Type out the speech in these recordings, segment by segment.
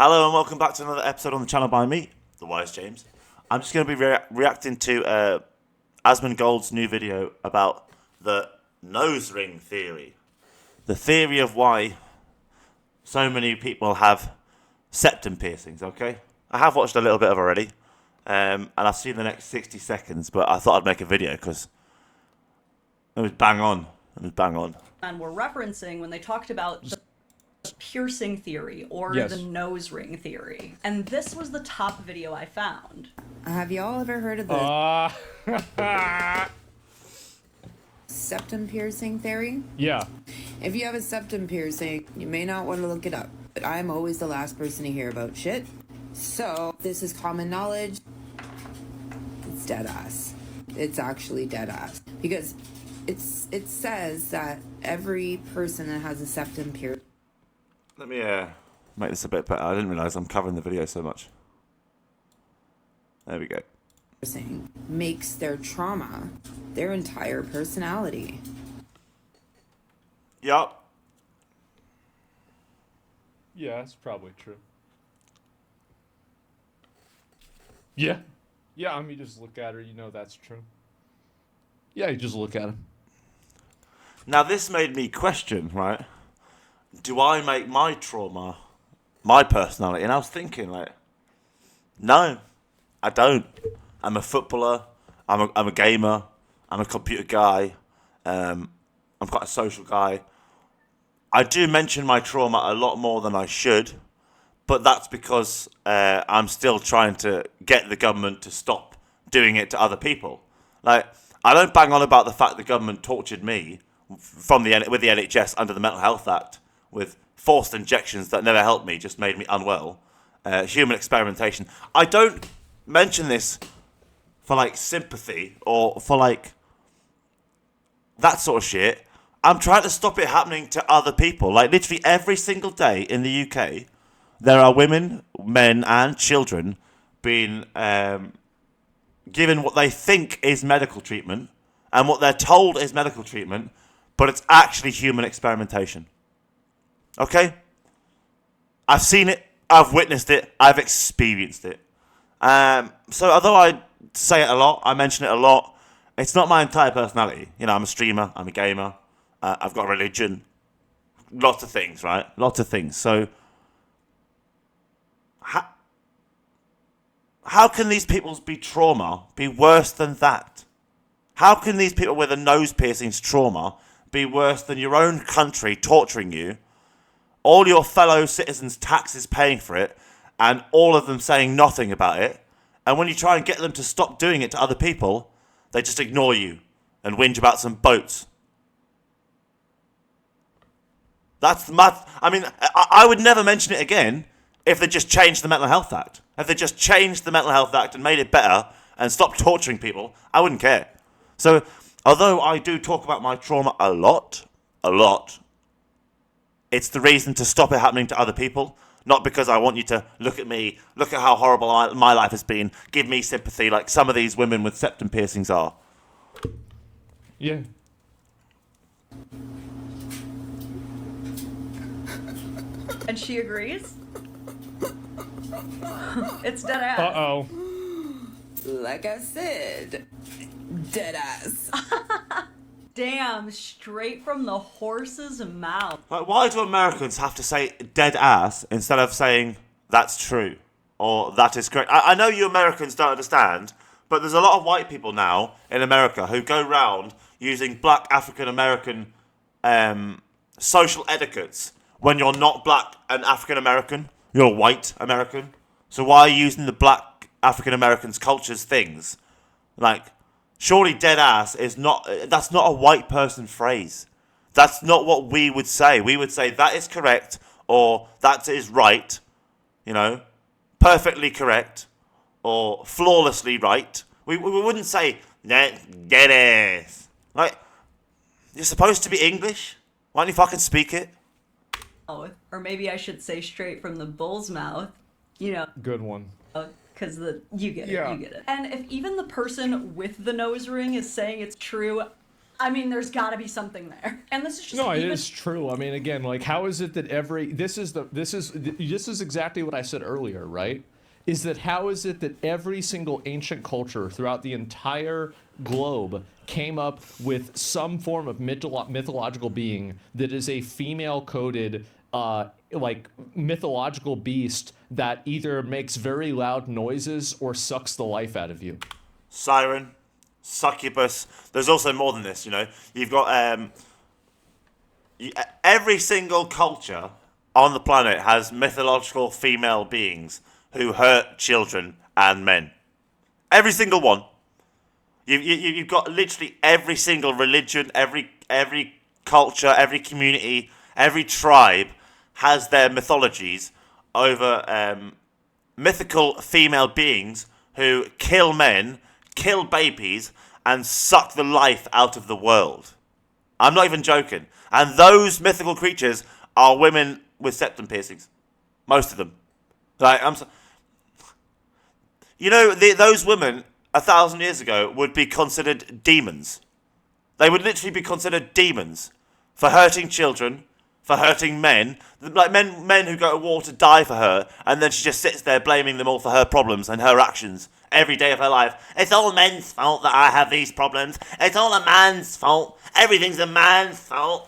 Hello and welcome back to another episode on the channel by me, TheWiseJames. I'm just going to be reacting to Asmongold's new video about the nose ring theory. The theory of why so many people have septum piercings, okay? I have watched a little bit of it already, and I've seen the next 60 seconds, but I thought I'd make a video because it was bang on. It was bang on. And we're referencing when they talked about the piercing theory or the nose ring theory. And this was the top video I found. Have y'all ever heard of the septum piercing theory? Yeah. If you have a septum piercing, you may not want to look it up, but I'm always the last person to hear about shit. So, this is common knowledge. It's dead ass. It's actually dead ass. Because it says that every person that has a septum piercing. Let me make this a bit better. I didn't realise I'm covering the video so much. There we go. Makes their trauma their entire personality. Yup. Yeah, that's probably true. Yeah. Yeah, I mean, just look at her, you know that's true. Yeah, you just look at him. Now, this made me question, right? Do I make my trauma my personality? And I was thinking, like, no, I don't. I'm a footballer. I'm a gamer. I'm a computer guy. I'm quite a social guy. I do mention my trauma a lot more than I should, but that's because I'm still trying to get the government to stop doing it to other people. Like, I don't bang on about the fact the government tortured me with the NHS under the Mental Health Act with forced injections that never helped me, just made me unwell. Human experimentation. I don't mention this for, like, sympathy or for, like, that sort of shit. I'm trying to stop it happening to other people. Like, literally every single day in the UK, there are women, men, and children being given what they think is medical treatment and what they're told is medical treatment, but it's actually human experimentation. Okay? I've seen it, I've witnessed it, I've experienced it. So although I say it a lot, I mention it a lot, it's not my entire personality. You know, I'm a streamer, I'm a gamer, I've got a religion, lots of things, right? Lots of things. So how can these people's trauma be worse than that? How can these people with a nose piercing's trauma be worse than your own country torturing you, all your fellow citizens' taxes paying for it, and all of them saying nothing about it? And when you try and get them to stop doing it to other people, they just ignore you and whinge about some boats. That's mad. I mean, I would never mention it again if they just changed the Mental Health Act. If they just changed the Mental Health Act and made it better and stopped torturing people, I wouldn't care. So, although I do talk about my trauma a lot, it's the reason to stop it happening to other people. Not because I want you to look at me, look at how horrible my life has been, give me sympathy like some of these women with septum piercings are. Yeah. And she agrees? It's dead ass. Uh-oh. Like I said, dead ass. Damn, straight from the horse's mouth. Like, why do Americans have to say dead ass instead of saying that's true or that is correct? I know you Americans don't understand, but there's a lot of white people now in America who go round using black African American social etiquettes when you're not black and African American, you're white American. So why are you using the black African Americans' culture's things? Like, surely dead ass is not, that's not a white person phrase. That's not what we would say. We would say that is correct or that is right, you know, perfectly correct or flawlessly right. We wouldn't say dead ass. Like, you're supposed to be English. Why don't you fucking speak it? Or maybe I should say straight from the bull's mouth, you know. Good one. Because you get it, Yeah. you get it. And if even the person with the nose ring is saying it's true, I mean, there's got to be something there. And this is just No, it is true. I mean, again, like, how is it that this is exactly what I said earlier, right? Is that how is it that every single ancient culture throughout the entire globe came up with some form of mythological being that is a female-coded, like, mythological beast that either makes very loud noises or sucks the life out of you? Siren, succubus. There's also more than this, you know. You've got every single culture on the planet has mythological female beings who hurt children and men. Every single one. You've got literally every single religion, every culture, every community, every tribe has their mythologies over mythical female beings who kill men, kill babies, and suck the life out of the world. I'm not even joking. And those mythical creatures are women with septum piercings. Most of them. Like, you know, those women 1,000 years ago would be considered demons. They would literally be considered demons for hurting children, for hurting men. Like men who go to war to die for her, and then she just sits there blaming them all for her problems and her actions every day of her life. It's all men's fault that I have these problems. It's all a man's fault. Everything's a man's fault.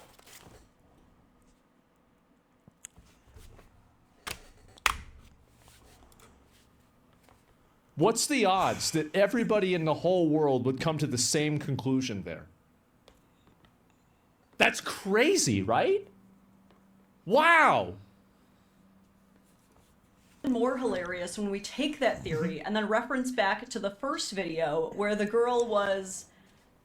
What's the odds that everybody in the whole world would come to the same conclusion there? That's crazy, right? Wow. More hilarious when we take that theory and then reference back to the first video where the girl was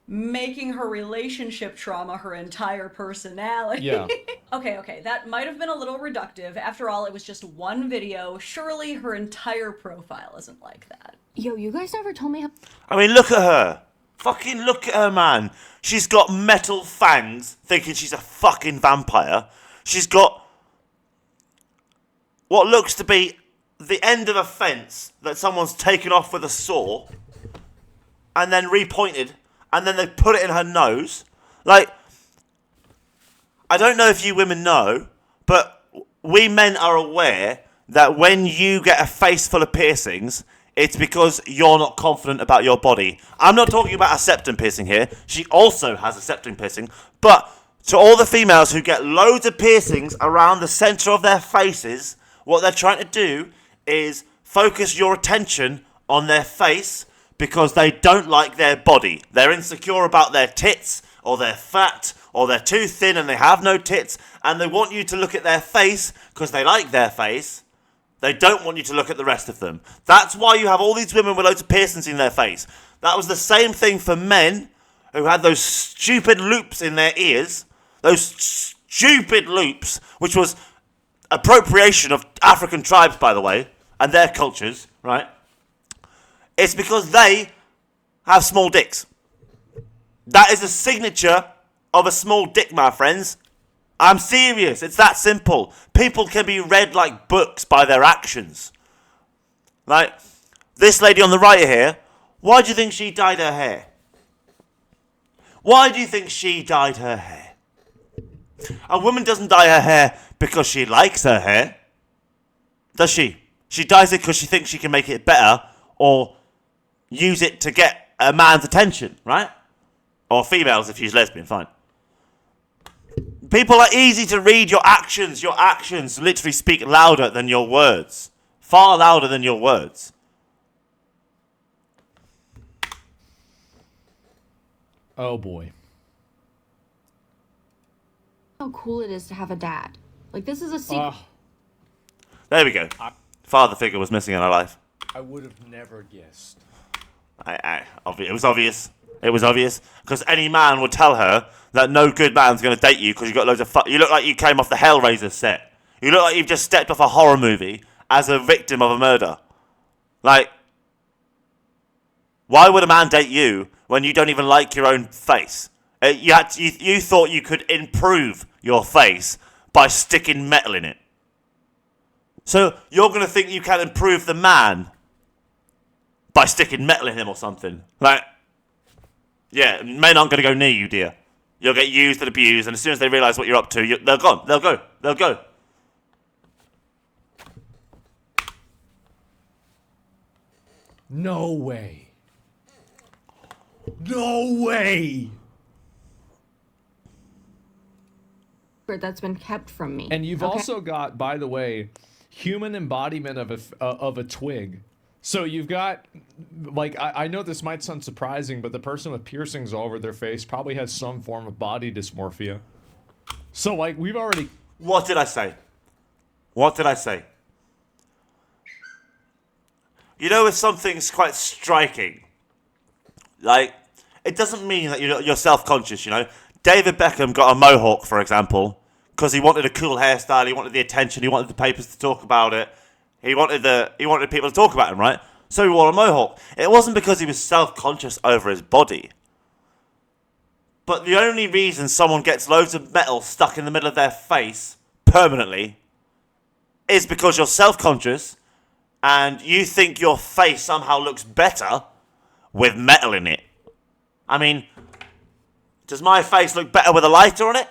making her relationship trauma her entire personality. Yeah. Okay, that might have been a little reductive. After all, it was just one video. Surely her entire profile isn't like that. Yo, you guys never told me how... I mean, look at her. Fucking look at her, man. She's got metal fangs, thinking she's a fucking vampire. She's got what looks to be the end of a fence that someone's taken off with a saw and then repointed, and then they put it in her nose. Like, I don't know if you women know, but we men are aware that when you get a face full of piercings, it's because you're not confident about your body. I'm not talking about a septum piercing here. She also has a septum piercing. But to all the females who get loads of piercings around the centre of their faces, what they're trying to do is focus your attention on their face because they don't like their body. They're insecure about their tits, or they're fat, or they're too thin and they have no tits, and they want you to look at their face because they like their face. They don't want you to look at the rest of them. That's why you have all these women with loads of piercings in their face. That was the same thing for men who had those stupid loops in their ears. Those stupid loops, which was appropriation of African tribes, by the way, and their cultures, right? It's because they have small dicks. That is a signature of a small dick, my friends. I'm serious. It's that simple. People can be read like books by their actions. Like, this lady on the right here, why do you think she dyed her hair? Why do you think she dyed her hair? A woman doesn't dye her hair because she likes her hair, does she? She dyes it because she thinks she can make it better or use it to get a man's attention, right? Or females if she's lesbian, fine. People are easy to read. Your actions literally speak louder than your words. Far louder than your words. Oh boy. how cool it is to have a dad. Like, this is a secret. There we go. Father figure was missing in her life. I would have never guessed. It was obvious. It was obvious. Because any man would tell her that no good man's going to date you because you got loads of you look like you came off the Hellraiser set. You look like you've just stepped off a horror movie as a victim of a murder. Like, why would a man date you when you don't even like your own face? You thought you could improve your face by sticking metal in it. So you're going to think you can improve the man by sticking metal in him or something. Like, Yeah, men aren't going to go near you, dear. You'll get used and abused, and as soon as they realise what you're up to, they're gone. They'll go. They'll go. No way. No way. That's been kept from me. And you've okay? also got, by the way, human embodiment of a twig. So you've got, like, I know this might sound surprising, but the person with piercings all over their face probably has some form of body dysmorphia. So, like, we've already... What did I say? What did I say? You know, if something's quite striking, like, it doesn't mean that you're self-conscious, you know? David Beckham got a mohawk, for example, because he wanted a cool hairstyle, he wanted the attention, he wanted the papers to talk about it. He wanted people to talk about him, right? So he wore a mohawk. It wasn't because he was self-conscious over his body. But the only reason someone gets loads of metal stuck in the middle of their face permanently is because you're self-conscious and you think your face somehow looks better with metal in it. I mean, does my face look better with a lighter on it?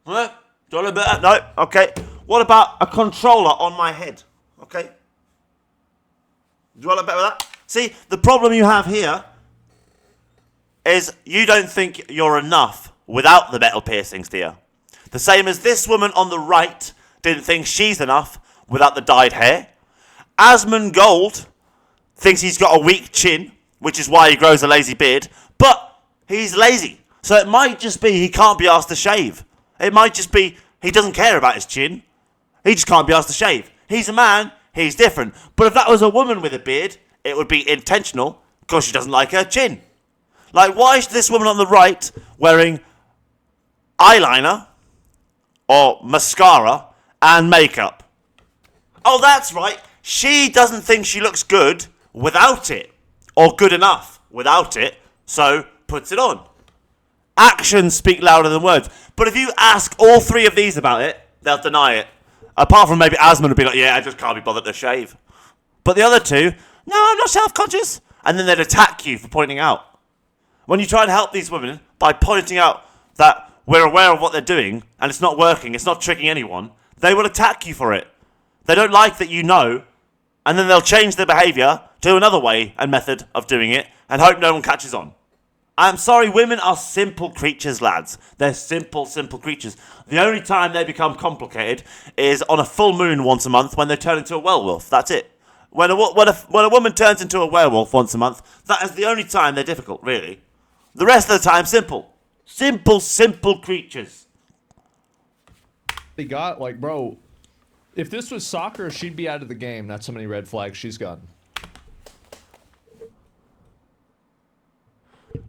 Huh? Do I look better? No? Okay. What about a controller on my head? Okay. Do I look better with that? See, the problem you have here is you don't think you're enough without the metal piercings, dear. The same as this woman on the right didn't think she's enough without the dyed hair. Asmund Gold thinks he's got a weak chin, which is why he grows a lazy beard, but he's lazy. So it might just be he can't be asked to shave. It might just be he doesn't care about his chin. He just can't be asked to shave. He's a man, he's different. But if that was a woman with a beard, it would be intentional because she doesn't like her chin. Like, why is this woman on the right wearing eyeliner or mascara and makeup? Oh, that's right. She doesn't think she looks good without it, or good enough without it, so puts it on. Actions speak louder than words. But if you ask all three of these about it, they'll deny it. Apart from maybe Asmund would be like, yeah, I just can't be bothered to shave. But the other two, no, I'm not self-conscious. And then they'd attack you for pointing out. When you try and help these women by pointing out that we're aware of what they're doing and it's not working, it's not tricking anyone, they will attack you for it. They don't like that you know, and then they'll change their behaviour to another way and method of doing it and hope no one catches on. I'm sorry, women are simple creatures, lads. They're simple, simple creatures. The only time they become complicated is on a full moon once a month when they turn into a werewolf. That's it. When a woman turns into a werewolf once a month, that is the only time they're difficult, really. The rest of the time, simple. Simple, simple creatures. They got, like, bro, if this was soccer, she'd be out of the game. That's how many red flags she's gotten.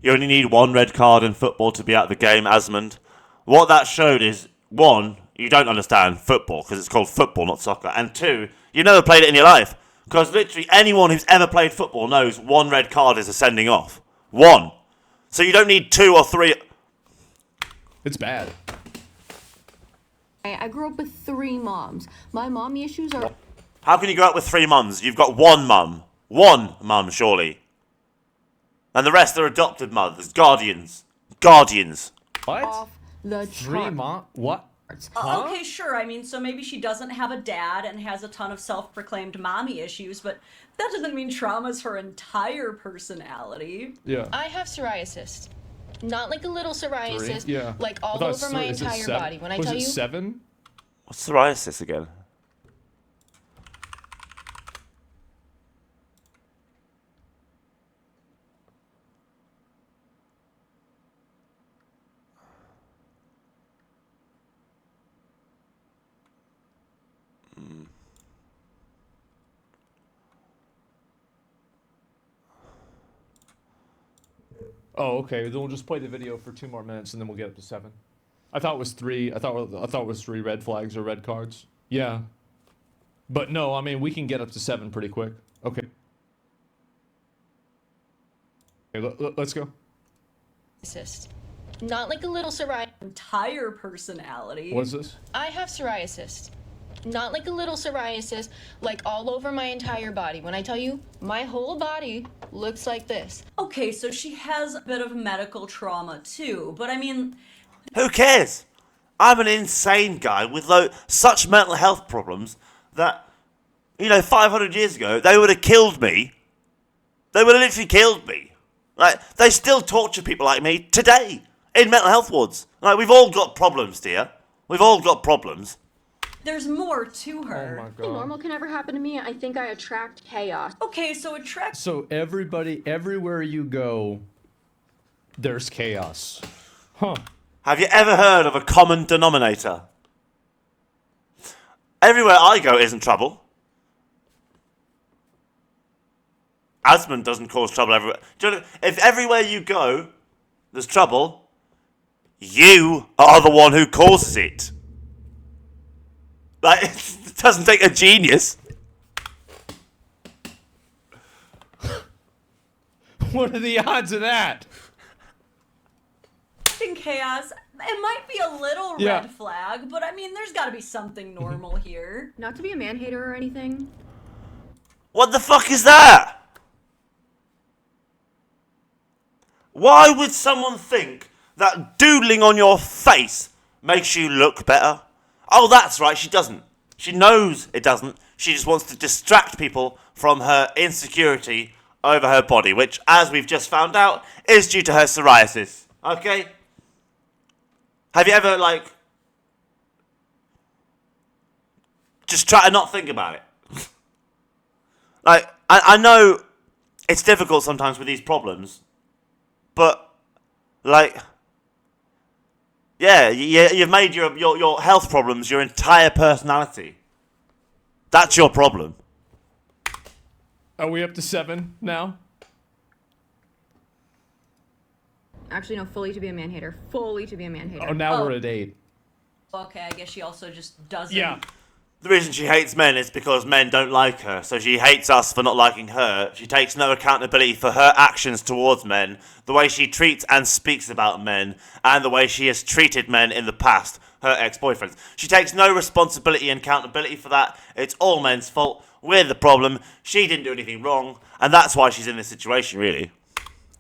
You only need one red card in football to be out of the game, Asmund. What that showed is, one, you don't understand football because it's called football, not soccer. And two, you never played it in your life. Because literally anyone who's ever played football knows one red card is a sending off. One. So you don't need two or three. It's bad. I grew up with 3 moms. My mommy issues are... How can you grow up with 3 mums? You've got one mum. One mum, surely. And the rest are adopted mothers. Guardians. Guardians. What? off the 3 chart. mom? What? Huh? Okay, sure. I mean, so maybe she doesn't have a dad and has a ton of self-proclaimed mommy issues, but that doesn't mean trauma's her entire personality. Yeah. I have psoriasis. Not like a little psoriasis, 3? Yeah. like I all thought it was over my 3. Is it entire 7? body. When I Was tell it you, 7? What's psoriasis again? Oh, okay. Then we'll just play the video for 2 more minutes and then we'll get up to 7. I thought it was 3. I thought it was 3 red flags or red cards. Yeah. But no, I mean, we can get up to 7 pretty quick. Okay. Okay, let's go. psoriasis. Not like a little psoriasis. Entire personality. What's this? I have psoriasis. not like a little psoriasis, like all over my entire body. When I tell you, my whole body looks like this. Okay, so she has a bit of medical trauma too, but I mean, Who cares? I'm an insane guy with such mental health problems that, 500 years ago, they would have killed me. They would have literally killed me. Like, they still torture people like me today in mental health wards. Like, we've all got problems, dear. We've all got problems. there's more to her. Oh my Nothing normal god. can ever happen to me. I think I attract chaos. Okay, so attract. So everybody, everywhere you go, there's chaos. Huh. Have you ever heard of a common denominator? Everywhere I go isn't trouble. Asmund doesn't cause trouble everywhere. If everywhere you go there's trouble, you are the one who causes it. Like, it doesn't take a genius. What are the odds of that? In chaos, it might be a little Yeah. red flag, but I mean, there's got to be something normal here. Not to be a man hater or anything. What the fuck is that? Why would someone think that doodling on your face makes you look better? Oh, that's right, she doesn't. She knows it doesn't. She just wants to distract people from her insecurity over her body, which, as we've just found out, is due to her psoriasis. Okay? Have you ever, just try to not think about it? I know it's difficult sometimes with these problems, but, yeah, you've made your health problems your entire personality. That's your problem. Are we up to 7 now? Actually, no, fully to be a man hater. Fully to be a man hater. Oh, now Oh. we're at 8. Okay, I guess she also just doesn't. Yeah. The reason she hates men is because men don't like her, so she hates us for not liking her. She takes no accountability for her actions towards men, the way she treats and speaks about men, and the way she has treated men in the past, her ex-boyfriends. She takes no responsibility and accountability for that. It's all men's fault. We're the problem. She didn't do anything wrong, and that's why she's in this situation, really.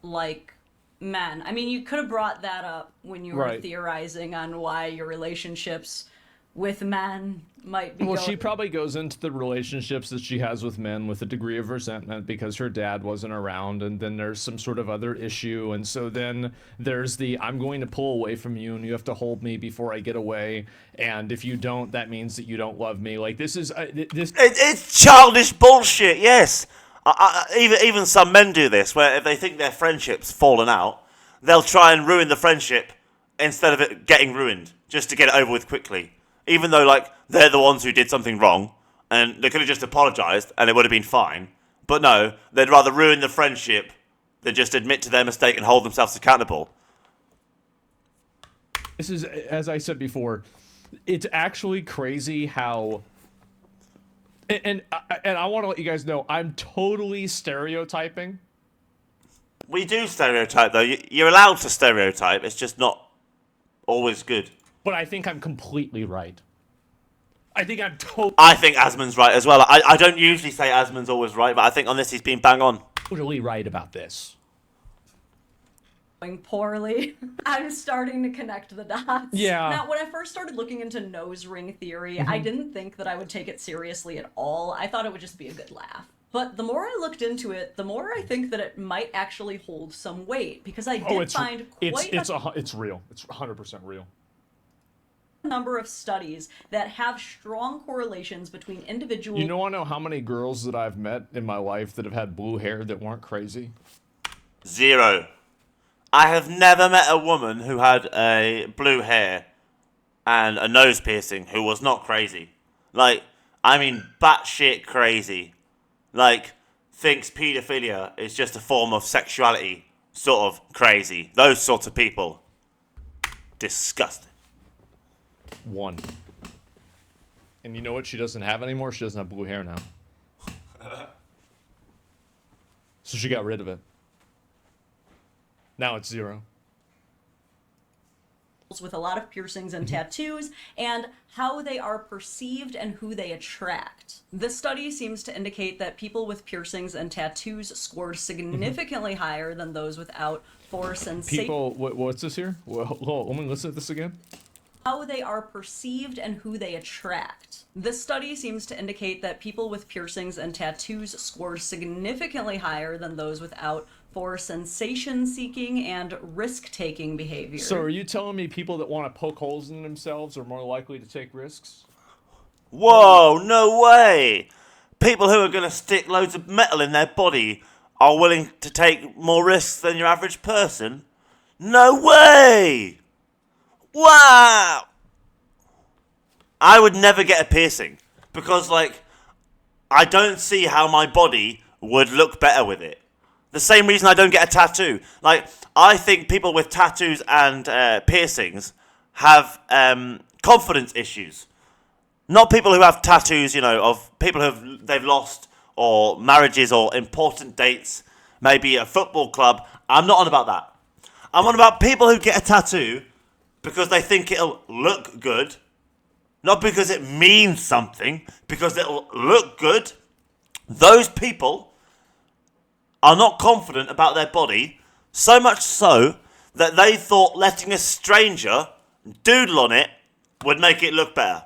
Like men. I mean, you could have brought that up when you were Right. theorizing on why your relationships with men might be Well, going. she probably goes into the relationships that she has with men with a degree of resentment because her dad wasn't around, and then there's some sort of other issue, and so then there's the I'm going to pull away from you and you have to hold me before I get away, and if you don't, that means that you don't love me. Like, this is this. It's childish bullshit, yes. Even some men do this, where if they think their friendship's fallen out, they'll try and ruin the friendship instead of it getting ruined, just to get it over with quickly. Even though, they're the ones who did something wrong, and they could have just apologised, and it would have been fine. But no, they'd rather ruin the friendship than just admit to their mistake and hold themselves accountable. This is, as I said before, it's actually crazy how. And I want to let you guys know I'm totally stereotyping. We do stereotype, though. You're allowed to stereotype. It's just not always good. But I think I'm completely right. I think I'm totally I think Asmund's right as well. I don't usually say Asmund's always right, but I think on this he's been bang on. right about this. Going poorly. I'm starting to connect the dots. Yeah. Now, when I first started looking into nose ring theory, I didn't think that I would take it seriously at all. I thought it would just be a good laugh. But the more I looked into it, the more I think that it might actually hold some weight, because I did find quite it's real. It's 100% real. a number of studies that have strong correlations between individuals. You want to know how many girls that I've met in my life that have had blue hair that weren't crazy? 0. I have never met a woman who had a blue hair and a nose piercing who was not crazy. Batshit crazy. Thinks paedophilia is just a form of sexuality. Sort of crazy. Those sorts of people. Disgusting. 1. And you know what she doesn't have anymore? She doesn't have blue hair now. So she got rid of it. Now it's 0. with a lot of piercings and tattoos, and how they are perceived and who they attract. This study seems to indicate that people with piercings and tattoos scored significantly higher than those without for sensation. What's this here? Well, let me listen to this again. How they are perceived and who they attract. This study seems to indicate that people with piercings and tattoos scored significantly higher than those without for sensation-seeking and risk-taking behavior. So are you telling me people that want to poke holes in themselves are more likely to take risks? Whoa, no way! People who are going to stick loads of metal in their body are willing to take more risks than your average person? No way! Wow! I would never get a piercing because, like, I don't see how my body would look better with it. The same reason I don't get a tattoo. Like, I think people with tattoos and piercings have confidence issues. Not people who have tattoos, you know, of people they've lost, or marriages, or important dates, maybe a football club. I'm not on about that. I'm on about people who get a tattoo because they think it'll look good. Not because it means something, because it'll look good. Those people are not confident about their body, so much so that they thought letting a stranger doodle on it would make it look better.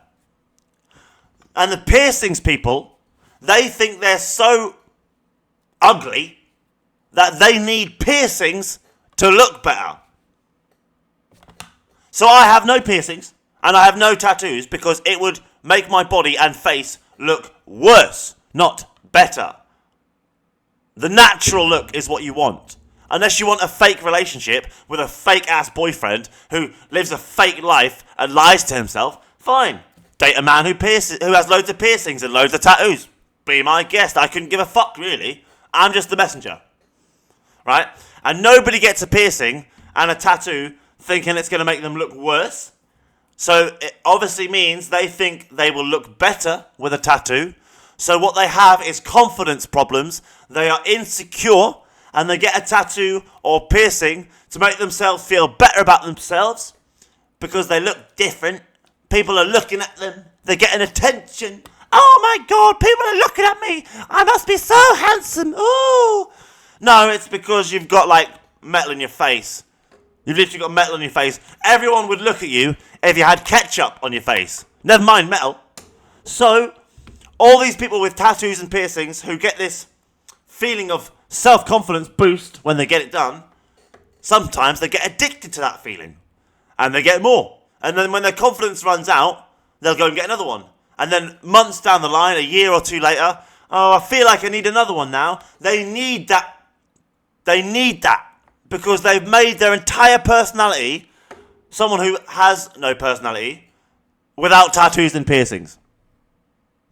And the piercings people, they think they're so ugly that they need piercings to look better. So I have no piercings and I have no tattoos because it would make my body and face look worse, not better. The natural look is what you want. Unless you want a fake relationship with a fake-ass boyfriend who lives a fake life and lies to himself, fine. Date a man who has loads of piercings and loads of tattoos. Be my guest. I couldn't give a fuck, really. I'm just the messenger. Right? And nobody gets a piercing and a tattoo thinking it's going to make them look worse. So it obviously means they think they will look better with a tattoo. So what they have is confidence problems. They are insecure and they get a tattoo or piercing to make themselves feel better about themselves because they look different. People are looking at them. They're getting attention. Oh my God, people are looking at me. I must be so handsome. Ooh. No, it's because you've got like metal in your face. You've literally got metal on your face. Everyone would look at you if you had ketchup on your face. Never mind metal. So all these people with tattoos and piercings who get this feeling of self-confidence boost when they get it done, sometimes they get addicted to that feeling. And they get more. And then when their confidence runs out, they'll go and get another one. And then months down the line, a year or two later, oh, I feel like I need another one now. They need that. They need that. Because they've made their entire personality someone who has no personality without tattoos and piercings.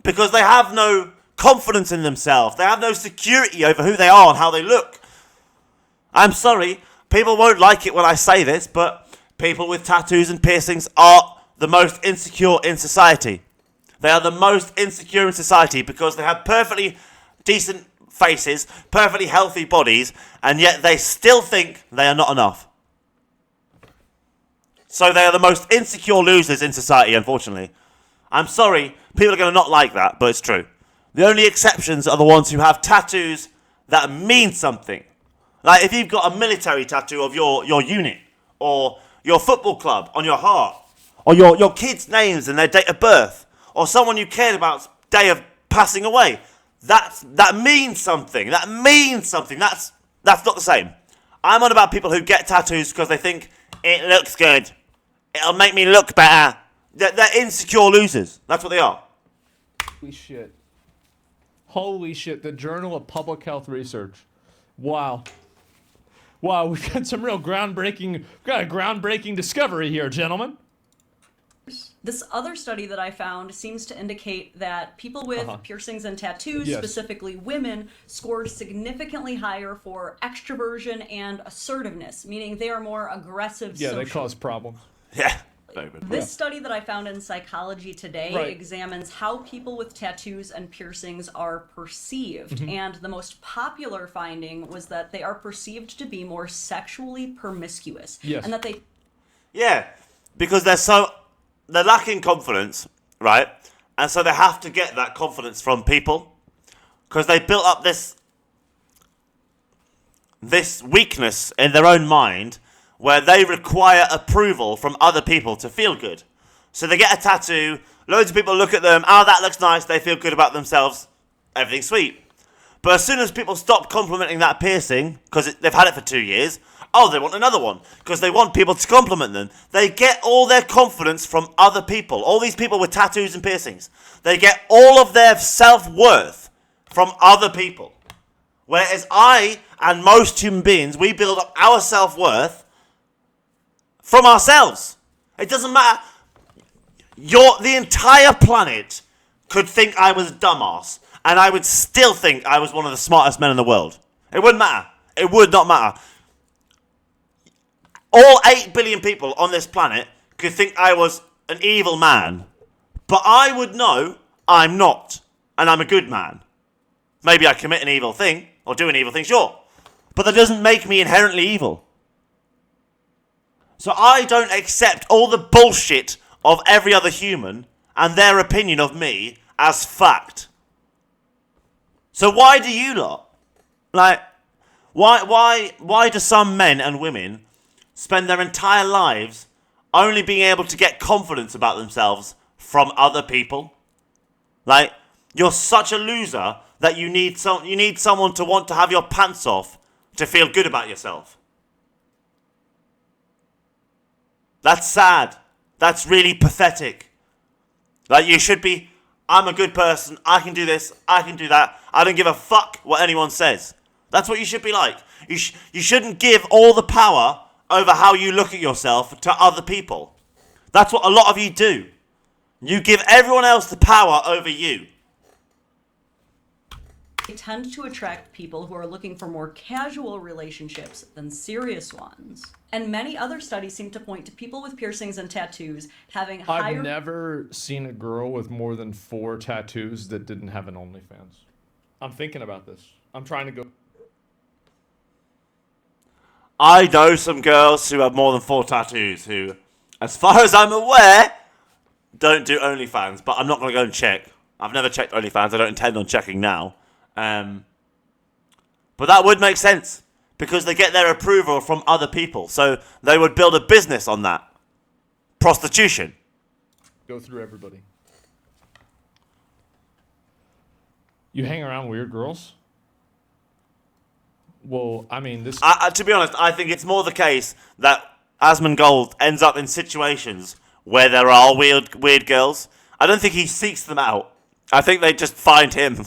Because they have no confidence in themselves. They have no security over who they are and how they look. I'm sorry, people won't like it when I say this, but people with tattoos and piercings are the most insecure in society. They are the most insecure in society because they have perfectly decent faces, perfectly healthy bodies, and yet they still think they are not enough. So they are the most insecure losers in society, unfortunately. I'm sorry, people are going to not like that, but it's true. The only exceptions are the ones who have tattoos that mean something. Like if you've got a military tattoo of your unit, or your football club on your heart, or your kids' names and their date of birth, or someone you cared about's day of passing away, that means something. That means something. That's not the same. I'm on about people who get tattoos because they think it looks good. It'll make me look better. They're insecure losers. That's what they are. Holy shit. Holy shit. The Journal of Public Health Research. Wow. Wow, we've got some real groundbreaking discovery here, gentlemen. This other study that I found seems to indicate that people with piercings and tattoos, Yes. specifically women, scored significantly higher for extroversion and assertiveness, meaning they are more aggressive Yeah, socially. they cause problems. Yeah. This study that I found in Psychology Today Right. examines how people with tattoos and piercings are perceived. Mm-hmm. And the most popular finding was that they are perceived to be more sexually promiscuous. Yes. And that they Yeah. because they're lacking confidence, right? And so they have to get that confidence from people because they built up this weakness in their own mind where they require approval from other people to feel good. So they get a tattoo, loads of people look at them, oh, that looks nice, they feel good about themselves, everything's sweet. But as soon as people stop complimenting that piercing, because they've had it for 2 years, oh, they want another one, because they want people to compliment them. They get all their confidence from other people. All these people with tattoos and piercings, they get all of their self-worth from other people. Whereas I and most human beings, we build up our self-worth from ourselves. It doesn't matter. The entire planet could think I was a dumbass, and I would still think I was one of the smartest men in the world. It wouldn't matter. It would not matter. All 8 billion people on this planet could think I was an evil man, but I would know I'm not, and I'm a good man. Maybe I commit an evil thing, or do an evil thing, sure. But that doesn't make me inherently evil. So I don't accept all the bullshit of every other human and their opinion of me as fact. So why do you lot? Like, why do some men and women spend their entire lives only being able to get confidence about themselves from other people? Like, you're such a loser that you need someone to want to have your pants off to feel good about yourself. That's sad. That's really pathetic. Like, you should be, I'm a good person, I can do this, I can do that, I don't give a fuck what anyone says. That's what you should be like. You shouldn't give all the power over how you look at yourself to other people. That's what a lot of you do. You give everyone else the power over you. They tend to attract people who are looking for more casual relationships than serious ones. And many other studies seem to point to people with piercings and tattoos having higher... I've never seen a girl with more than 4 tattoos that didn't have an OnlyFans. I'm thinking about this. I'm trying to go... I know some girls who have more than 4 tattoos who, as far as I'm aware, don't do OnlyFans, but I'm not going to go and check. I've never checked OnlyFans. I don't intend on checking now. But that would make sense because they get their approval from other people. So they would build a business on that. Prostitution. Go through everybody. You hang around weird girls? Well, I mean, this... to be honest, I think it's more the case that Asmongold ends up in situations where there are weird girls. I don't think he seeks them out. I think they just find him.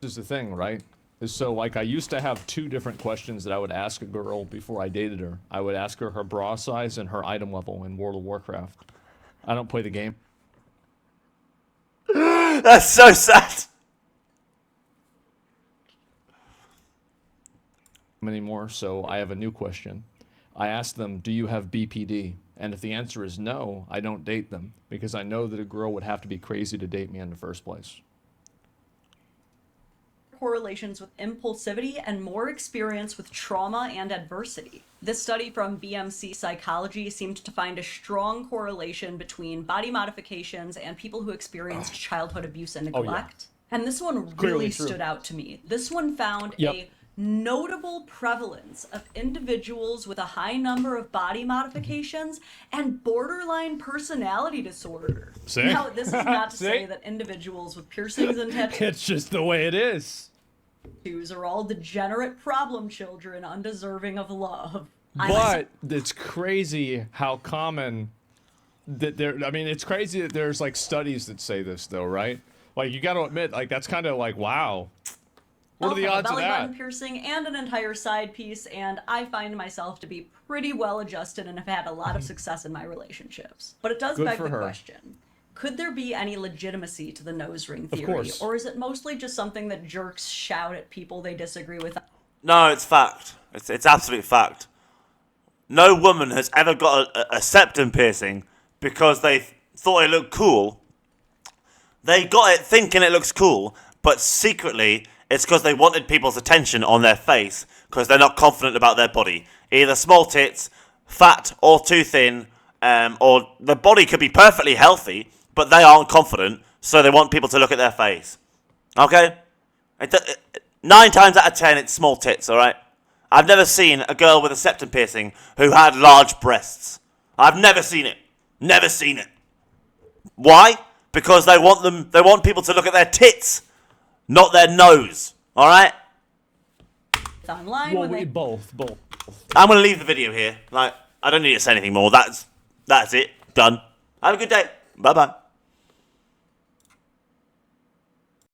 This is the thing, right? So, like, I used to have 2 different questions that I would ask a girl before I dated her. I would ask her bra size and her item level in World of Warcraft. I don't play the game. That's so sad. Anymore, so I have a new question. I ask them, do you have BPD? And if the answer is no, I don't date them because I know that a girl would have to be crazy to date me in the first place. Correlations with impulsivity and more experience with trauma and adversity. This study from BMC Psychology seemed to find a strong correlation between body modifications and people who experienced childhood abuse and neglect. And this one really stood out to me. This one found a notable prevalence of individuals with a high number of body modifications and borderline personality disorder. See? Now, this is not to say that individuals with piercings and tattoos It's just the way it is. are all degenerate problem children undeserving of love. But it's crazy how common that there... I mean, it's crazy that there's, like, studies that say this, though, right? Like, you got to admit, like, that's kind of like, wow. What are the odds of belly that? button piercing and an entire side piece, and I find myself to be pretty well adjusted and have had a lot of success in my relationships. But it does beg the question. Could there be any legitimacy to the nose ring theory? Of course. Or is it mostly just something that jerks shout at people they disagree with? No, it's fact. It's absolute fact. No woman has ever got a septum piercing because they thought it looked cool. They got it thinking it looks cool, but secretly... it's because they wanted people's attention on their face because they're not confident about their body. Either small tits, fat or too thin, or the body could be perfectly healthy, but they aren't confident, so they want people to look at their face. Okay? 9 times out of 10, it's small tits, alright? I've never seen a girl with a septum piercing who had large breasts. I've never seen it. Never seen it. Why? Because they want people to look at their tits, not their nose. Alright? Online Well, when they... both. I'm gonna leave the video here. Like, I don't need to say anything more. That's it. Done. Have a good day. Bye-bye.